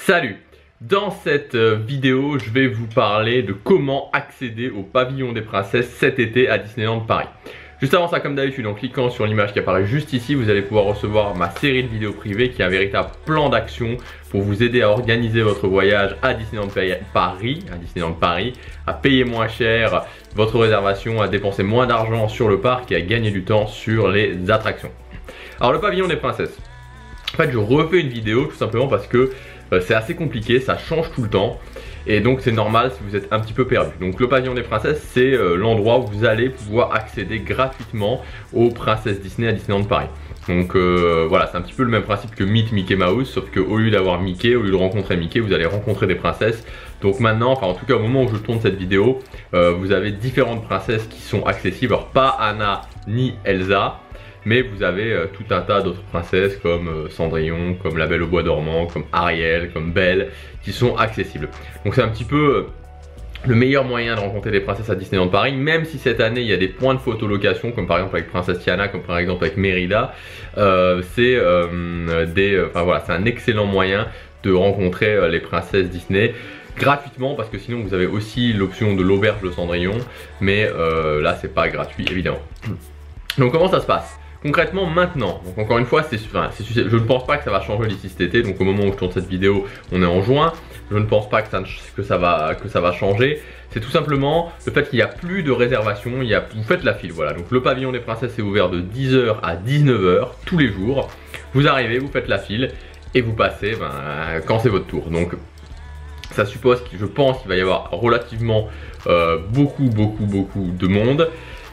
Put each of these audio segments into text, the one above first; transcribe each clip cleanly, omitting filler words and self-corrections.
Salut! Dans cette vidéo, je vais vous parler de comment accéder au pavillon des princesses cet été à Disneyland Paris. Juste avant ça, comme d'habitude, en cliquant sur l'image qui apparaît juste ici, vous allez pouvoir recevoir ma série de vidéos privées qui est un véritable plan d'action pour vous aider à organiser votre voyage à Disneyland Paris, à payer moins cher votre réservation, à dépenser moins d'argent sur le parc et à gagner du temps sur les attractions. Alors le pavillon des princesses, en fait je refais une vidéo tout simplement parce que c'est assez compliqué, ça change tout le temps et donc c'est normal si vous êtes un petit peu perdu. Donc le pavillon des princesses, c'est l'endroit où vous allez pouvoir accéder gratuitement aux princesses Disney à Disneyland Paris. Donc voilà, c'est un petit peu le même principe que Meet Mickey Mouse, sauf qu'au lieu d'avoir Mickey, au lieu de rencontrer Mickey, vous allez rencontrer des princesses. Donc maintenant, enfin en tout cas au moment où je tourne cette vidéo, vous avez différentes princesses qui sont accessibles. Alors pas Anna ni Elsa, mais vous avez tout un tas d'autres princesses comme Cendrillon, comme La Belle au Bois dormant, comme Ariel, comme Belle, qui sont accessibles. Donc c'est un petit peu le meilleur moyen de rencontrer des princesses à Disneyland Paris, même si cette année il y a des points de photolocation, comme par exemple avec Princesse Tiana, comme par exemple avec Mérida. C'est un excellent moyen de rencontrer les princesses Disney gratuitement, parce que sinon vous avez aussi l'option de l'auberge de Cendrillon, mais là c'est pas gratuit évidemment. Donc comment ça se passe concrètement maintenant? Donc encore une fois, je ne pense pas que ça va changer d'ici cet été. Donc au moment où je tourne cette vidéo, on est en juin. Je ne pense pas que ça va changer. C'est tout simplement le fait qu'il n'y a plus de réservation. Vous faites la file, voilà. Donc le pavillon des princesses est ouvert de 10h à 19h tous les jours. Vous arrivez, vous faites la file et vous passez quand c'est votre tour. Donc ça suppose je pense qu'il va y avoir relativement beaucoup de monde.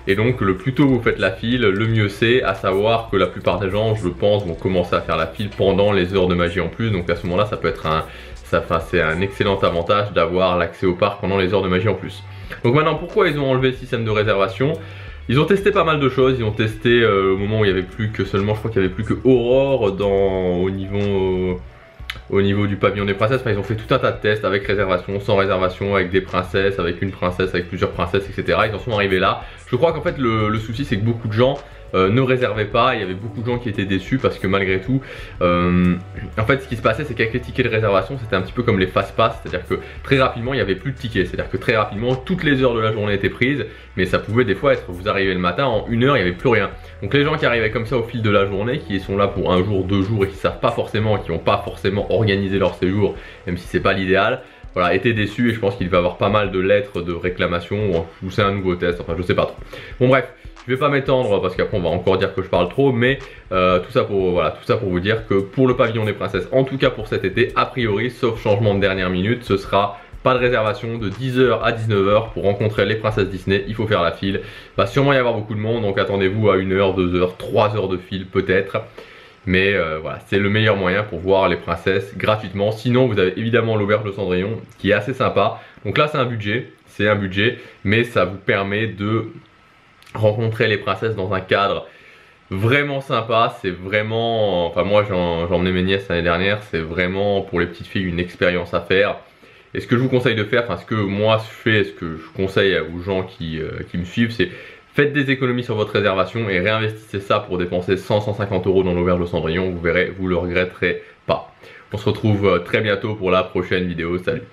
Et donc le plus tôt vous faites la file, le mieux c'est, à savoir que la plupart des gens, je pense, vont commencer à faire la file pendant les heures de magie en plus. Donc à ce moment là, ça peut être c'est un excellent avantage d'avoir l'accès au parc pendant les heures de magie en plus. Donc maintenant, pourquoi ils ont enlevé le système de réservation? Ils ont testé pas mal de choses. Ils ont testé au moment où il n'y avait plus que seulement, je crois qu'il n'y avait plus que Aurore au niveau du pavillon des princesses. Enfin, ils ont fait tout un tas de tests avec réservation, sans réservation, avec des princesses, avec une princesse, avec plusieurs princesses, etc. Ils en sont arrivés là. Je crois qu'en fait le souci c'est que beaucoup de gens ne réservaient pas. Il y avait beaucoup de gens qui étaient déçus parce que malgré tout, en fait ce qui se passait c'est qu'avec les tickets de réservation c'était un petit peu comme les fast pass, c'est-à-dire que très rapidement il n'y avait plus de tickets, c'est-à-dire que très rapidement toutes les heures de la journée étaient prises, mais ça pouvait des fois être, vous arrivez le matin, en une heure il n'y avait plus rien. Donc les gens qui arrivaient comme ça au fil de la journée, qui sont là pour un jour, 2 jours et qui savent pas forcément, qui n'ont pas forcément organisé leur séjour, même si c'est pas l'idéal, voilà, étaient déçus. Et je pense qu'il va y avoir pas mal de lettres de réclamation ou c'est un nouveau test, enfin je sais pas trop. Bon bref, je vais pas m'étendre parce qu'après on va encore dire que je parle trop, mais tout ça pour vous dire que pour le pavillon des princesses, en tout cas pour cet été, a priori, sauf changement de dernière minute, ce sera pas de réservation de 10h à 19h pour rencontrer les princesses Disney. Il faut faire la file, il va sûrement y avoir beaucoup de monde, donc attendez-vous à 1h, 2h, 3h de file peut-être. Mais voilà, c'est le meilleur moyen pour voir les princesses gratuitement. Sinon vous avez évidemment l'auberge de Cendrillon qui est assez sympa. Donc là c'est un budget, mais ça vous permet de rencontrer les princesses dans un cadre vraiment sympa. C'est vraiment, enfin moi j'ai emmené mes nièces l'année dernière, c'est vraiment pour les petites filles une expérience à faire. Et ce que je vous conseille de faire, enfin ce que moi je fais, ce que je conseille aux gens qui me suivent, c'est faites des économies sur votre réservation et réinvestissez ça pour dépenser 100-150 € dans l'auberge de Cendrillon. Vous verrez, vous le regretterez pas. On se retrouve très bientôt pour la prochaine vidéo. Salut!